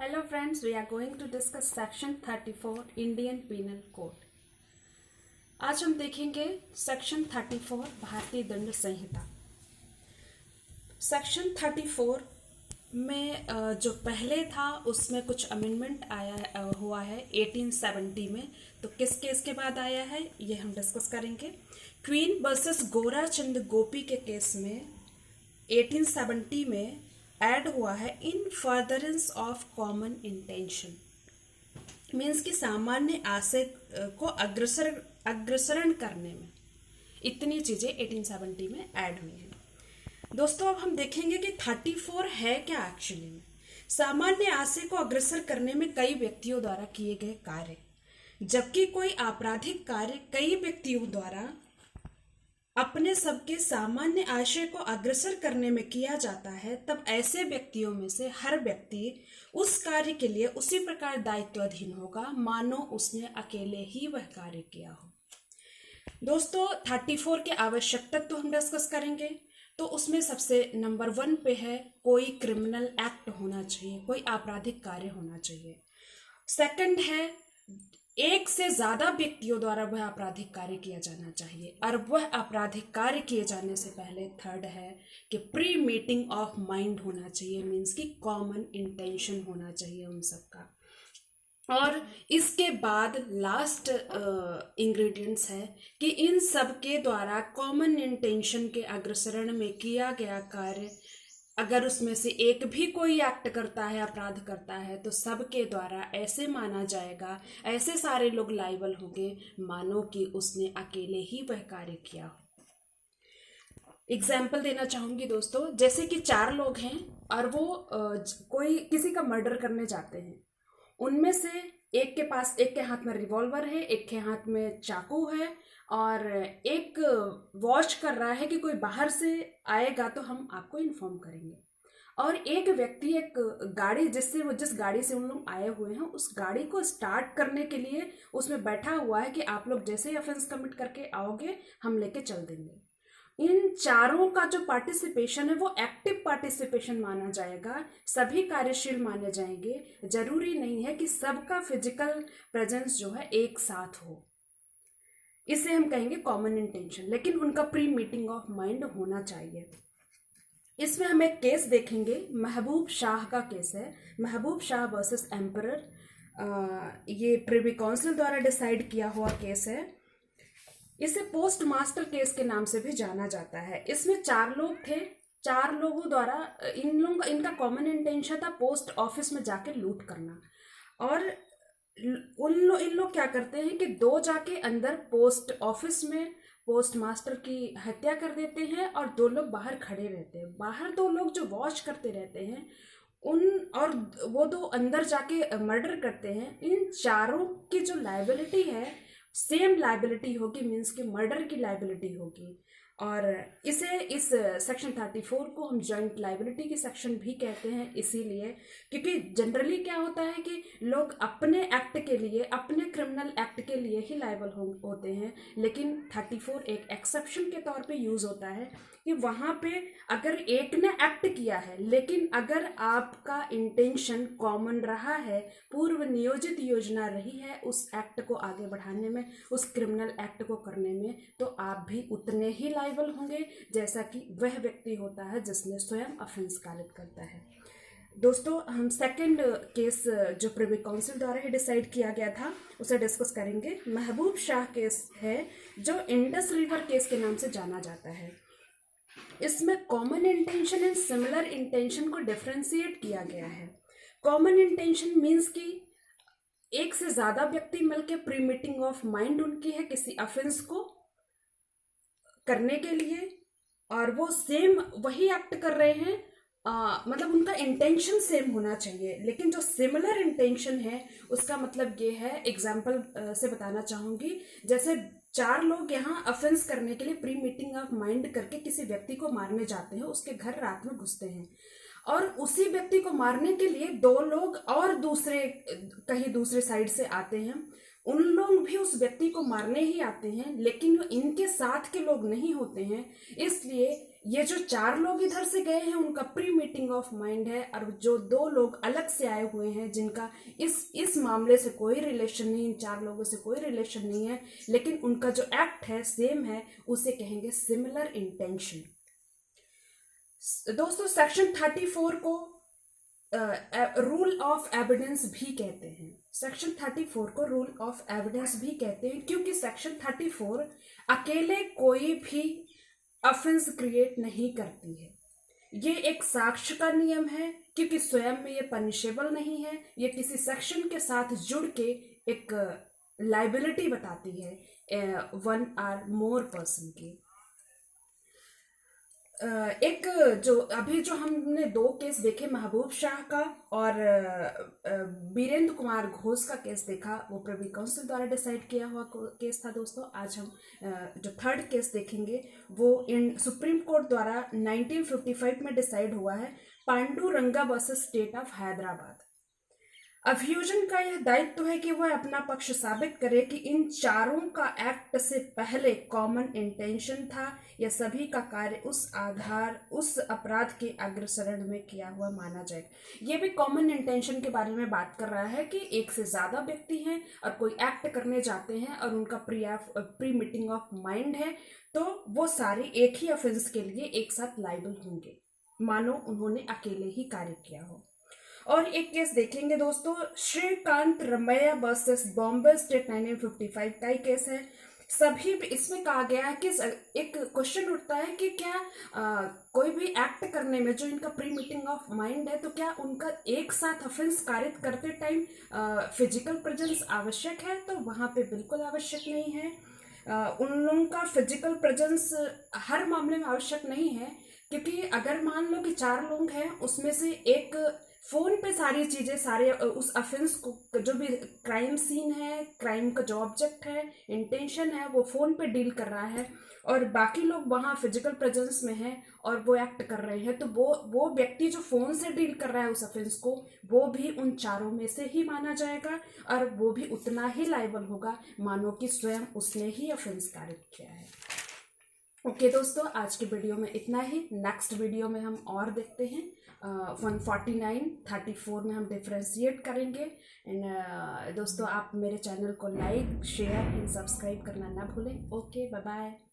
Hello friends, we are going to discuss section 34 Indian Penal Code. आज हम देखेंगे section 34 भारतीय दंड संहिता। सेक्शन 34 में जो पहले था उसमें कुछ अमेंडमेंट आया हुआ है 1870 में। तो किस केस के बाद आया है ये हम डिस्कस करेंगे। क्वीन वर्सेस गोराचंद गोपी के केस में 1870 में ऐड हुआ है इन furtherance of common intention, means कि सामान्य आशय को अग्रसरण करने में इतनी चीजें 1870 में ऐड हुई हैं। दोस्तों अब हम देखेंगे कि 34 है क्या एक्चुअली में। सामान्य आशय को अग्रसर करने में कई व्यक्तियों द्वारा किए गए कार्य, जबकि कोई आपराधिक कार्य कई व्यक्तियों द्वारा अपने सबके सामान्य आशय को अग्रसर करने में किया जाता है, तब ऐसे व्यक्तियों में से हर व्यक्ति उस कार्य के लिए उसी प्रकार दायित्वाधीन होगा मानो उसने अकेले ही वह कार्य किया हो। दोस्तों 34 के आवश्यक तत्व हम डिस्कस करेंगे। तो उसमें सबसे नंबर 1 पे है कोई क्रिमिनल एक्ट होना चाहिए, कोई आपराधिक कार्य होना चाहिए। सेकंड है एक से ज्यादा व्यक्तियों द्वारा वह आपराधिक कार्य किया जाना चाहिए, और वह आपराधिक कार्य किए जाने से पहले थर्ड है कि प्री मीटिंग ऑफ माइंड होना चाहिए, मीन्स कि कॉमन इंटेंशन होना चाहिए उन सबका। और इसके बाद लास्ट इंग्रेडिएंट्स है कि इन सब के द्वारा कॉमन इंटेंशन के अग्रसरण में किया गया कार्य, अगर उसमें से एक भी कोई एक्ट करता है, अपराध करता है, तो सबके द्वारा ऐसे माना जाएगा, ऐसे सारे लोग लायबल होंगे मानो कि उसने अकेले ही वह कार्य किया हो। एग्जाम्पल देना चाहूंगी दोस्तों, जैसे कि 4 लोग हैं और वो कोई किसी का मर्डर करने जाते हैं। उनमें से एक के हाथ में रिवॉल्वर है, एक के हाथ में चाकू है, और एक वॉच कर रहा है कि कोई बाहर से आएगा तो हम आपको इन्फॉर्म करेंगे। और एक व्यक्ति एक गाड़ी जिस गाड़ी से उन लोग आए हुए हैं उस गाड़ी को स्टार्ट करने के लिए उसमें बैठा हुआ है कि आप लोग जैसे ही ऑफेंस कमिट करके आओगे हम लेके चल देंगे। इन चारों का जो पार्टिसिपेशन है वो एक्टिव पार्टिसिपेशन माना जाएगा, सभी कार्यशील माने जाएंगे। जरूरी नहीं है कि सबका फिजिकल प्रेजेंस जो है एक साथ हो, इसे हम कहेंगे कॉमन इंटेंशन, लेकिन उनका प्री मीटिंग ऑफ माइंड होना चाहिए। इसमें हम एक केस देखेंगे, महबूब शाह का केस है, महबूब शाह वर्सेस एम्परर। ये प्रिवी काउंसिल द्वारा डिसाइड किया हुआ केस है। इसे पोस्ट मास्टर केस के नाम से भी जाना जाता है। इसमें 4 लोग थे, 4 लोगों द्वारा इनका कॉमन इंटेंशन था पोस्ट ऑफिस में जाके लूट करना। और इन लोग क्या करते हैं कि 2 जाके अंदर पोस्ट ऑफिस में पोस्ट मास्टर की हत्या कर देते हैं, और 2 लोग बाहर खड़े रहते हैं। बाहर 2 लोग जो वॉच करते रहते हैं और वो 2 अंदर जाके मर्डर करते हैं। इन चारों की जो लायबिलिटी है सेम लायबिलिटी होगी, मीन्स कि मर्डर की लायबिलिटी होगी। और इस सेक्शन 34 को हम जॉइंट लायबिलिटी की सेक्शन भी कहते हैं, इसीलिए क्योंकि जनरली क्या होता है कि लोग अपने एक्ट के लिए, अपने क्रिमिनल एक्ट के लिए ही लायबल होते हैं, लेकिन 34 एक एक्सेप्शन के तौर पे यूज होता है कि वहाँ पे अगर एक ने एक्ट किया है, लेकिन अगर आपका इंटेंशन कॉमन रहा है, पूर्व नियोजित योजना रही है उस एक्ट को आगे बढ़ाने में, उस क्रिमिनल एक्ट को करने में, तो आप भी उतने ही लायबल होंगे जैसा कि वह व्यक्ति होता है जिसने स्वयं ऑफेंस कारित करता है। दोस्तों हम सेकंड केस जो प्रिवी काउंसिल द्वारा ही डिसाइड किया गया था उसे डिस्कस करेंगे। महबूब शाह केस है जो इंडस रिवर केस के नाम से जाना जाता है। इसमें common intention and similar intention को डिफरेंशिएट किया गया है। कॉमन इंटेंशन मीन्स कि एक से ज्यादा व्यक्ति मिलकर प्री मीटिंग ऑफ माइंड उनकी है किसी ऑफेंस को करने के लिए, और वो सेम वही एक्ट कर रहे हैं, मतलब उनका इंटेंशन सेम होना चाहिए। लेकिन जो सिमिलर इंटेंशन है उसका मतलब ये है, एग्जाम्पल से बताना चाहूंगी, जैसे 4 लोग यहाँ ऑफेंस करने के लिए प्री मीटिंग ऑफ माइंड करके किसी व्यक्ति को मारने जाते हैं, उसके घर रात में घुसते हैं, और उसी व्यक्ति को मारने के लिए 2 लोग और कहीं दूसरे साइड से आते हैं। उन लोग भी उस व्यक्ति को मारने ही आते हैं, लेकिन वो इनके साथ के लोग नहीं होते हैं, इसलिए ये जो 4 लोग इधर से गए हैं उनका प्री मीटिंग ऑफ माइंड है, और जो 2 लोग अलग से आए हुए हैं जिनका इस मामले से कोई रिलेशन नहीं, इन 4 लोगों से कोई रिलेशन नहीं है, लेकिन उनका जो एक्ट है सेम है, उसे कहेंगे सिमिलर इंटेंशन। दोस्तों सेक्शन 34 को रूल ऑफ एविडेंस भी कहते हैं। सेक्शन 34 को रूल ऑफ एविडेंस भी कहते हैं क्योंकि सेक्शन 34 अकेले कोई भी ऑफेंस क्रिएट नहीं करती है। ये एक साक्ष्य का नियम है क्योंकि स्वयं में ये पनिशेबल नहीं है, ये किसी सेक्शन के साथ जुड़ के एक लाइबिलिटी बताती है वन आर मोर पर्सन की। एक जो अभी जो हमने 2 केस देखे, महबूब शाह का और वीरेंद्र कुमार घोष का केस देखा, वो प्रिवी काउंसिल द्वारा डिसाइड किया हुआ केस था। दोस्तों आज हम जो 3rd केस देखेंगे वो इन सुप्रीम कोर्ट द्वारा 1955 में डिसाइड हुआ है, Panduranga versus state of Hyderabad. अभियोजन का यह दायित्व है कि वह अपना पक्ष साबित करे कि इन 4 का एक्ट से पहले कॉमन इंटेंशन था, यह सभी का कार्य उस अपराध के अग्रसरण में किया हुआ माना जाएगा। ये भी कॉमन इंटेंशन के बारे में बात कर रहा है कि एक से ज्यादा व्यक्ति हैं और कोई एक्ट करने जाते हैं और उनका प्री मीटिंग ऑफ माइंड है, तो वो सारे एक ही ऑफेंस के लिए एक साथ लायबल होंगे, मानो उन्होंने अकेले ही कार्य किया हो। और एक केस देखेंगे दोस्तों, श्रीकांत रमैया वर्सेस बॉम्बे स्टेट 1955 का ही केस है। सभी इसमें कहा गया है कि एक क्वेश्चन उठता है कि क्या कोई भी एक्ट करने में जो इनका प्री मीटिंग ऑफ माइंड है, तो क्या उनका एक साथ ऑफेंस कारित करते टाइम फिजिकल प्रेजेंस आवश्यक है? तो वहाँ पे बिल्कुल आवश्यक नहीं है। उन लोगों का फिजिकल प्रेजेंस हर मामले में आवश्यक नहीं है, क्योंकि अगर मान लो कि 4 लोग हैं, उसमें से एक फोन पे सारी चीजें, सारे उस ऑफेंस को जो भी क्राइम सीन है, क्राइम का जो ऑब्जेक्ट है, इंटेंशन है, वो फोन पे डील कर रहा है, और बाकी लोग वहाँ फिजिकल प्रेजेंस में हैं और वो एक्ट कर रहे हैं, तो वो व्यक्ति जो फोन से डील कर रहा है उस ऑफेंस को, वो भी उन 4 में से ही माना जाएगा और वो भी उतना ही लायबल होगा मानो कि स्वयं उसने ही ऑफेंस कारित किया है। ओके दोस्तों, आज के वीडियो में इतना ही। नेक्स्ट वीडियो में हम और देखते हैं 149, 34 में हम डिफ्रेंशिएट करेंगे। एंड दोस्तों आप मेरे चैनल को लाइक, शेयर एंड सब्सक्राइब करना ना भूलें। Okay, bye bye.